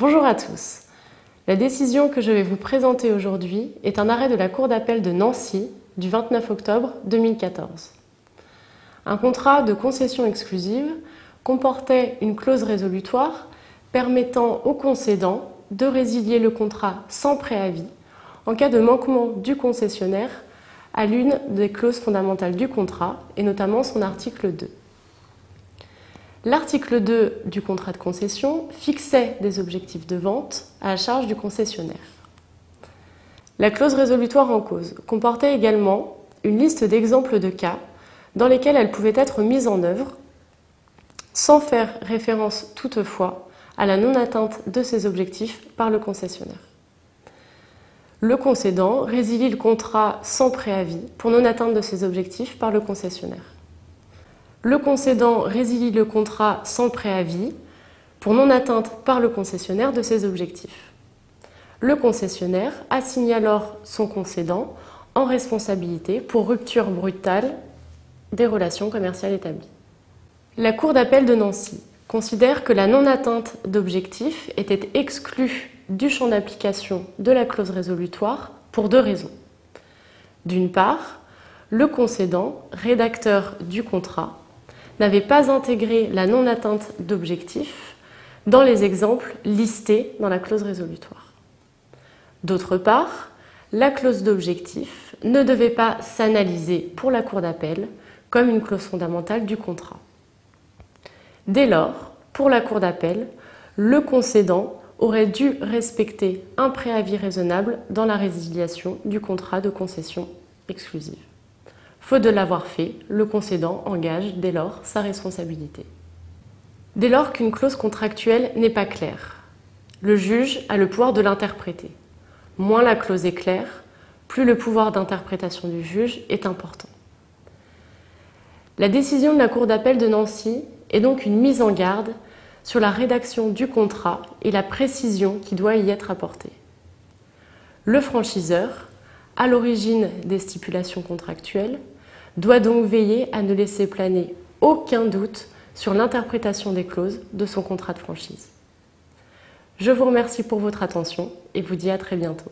Bonjour à tous. La décision que je vais vous présenter aujourd'hui est un arrêt de la Cour d'appel de Nancy du 29 octobre 2014. Un contrat de concession exclusive comportait une clause résolutoire permettant au concédant de résilier le contrat sans préavis en cas de manquement du concessionnaire à l'une des clauses fondamentales du contrat, et notamment son article 2. L'article 2 du contrat de concession fixait des objectifs de vente à la charge du concessionnaire. La clause résolutoire en cause comportait également une liste d'exemples de cas dans lesquels elle pouvait être mise en œuvre, sans faire référence toutefois à la non-atteinte de ces objectifs par le concessionnaire. Le concédant résilie le contrat sans préavis pour non-atteinte de ces objectifs par le concessionnaire. Le concédant résilie le contrat sans préavis pour non-atteinte par le concessionnaire de ses objectifs. Le concessionnaire assigne alors son concédant en responsabilité pour rupture brutale des relations commerciales établies. La Cour d'appel de Nancy considère que la non-atteinte d'objectifs était exclue du champ d'application de la clause résolutoire pour deux raisons. D'une part, le concédant, rédacteur du contrat, n'avait pas intégré la non-atteinte d'objectifs dans les exemples listés dans la clause résolutoire. D'autre part, la clause d'objectif ne devait pas s'analyser pour la Cour d'appel comme une clause fondamentale du contrat. Dès lors, pour la Cour d'appel, le concédant aurait dû respecter un préavis raisonnable dans la résiliation du contrat de concession exclusive. Faute de l'avoir fait, le concédant engage dès lors sa responsabilité. Dès lors qu'une clause contractuelle n'est pas claire, le juge a le pouvoir de l'interpréter. Moins la clause est claire, plus le pouvoir d'interprétation du juge est important. La décision de la Cour d'appel de Nancy est donc une mise en garde sur la rédaction du contrat et la précision qui doit y être apportée. Le franchiseur, à l'origine des stipulations contractuelles, doit donc veiller à ne laisser planer aucun doute sur l'interprétation des clauses de son contrat de franchise. Je vous remercie pour votre attention et vous dis à très bientôt.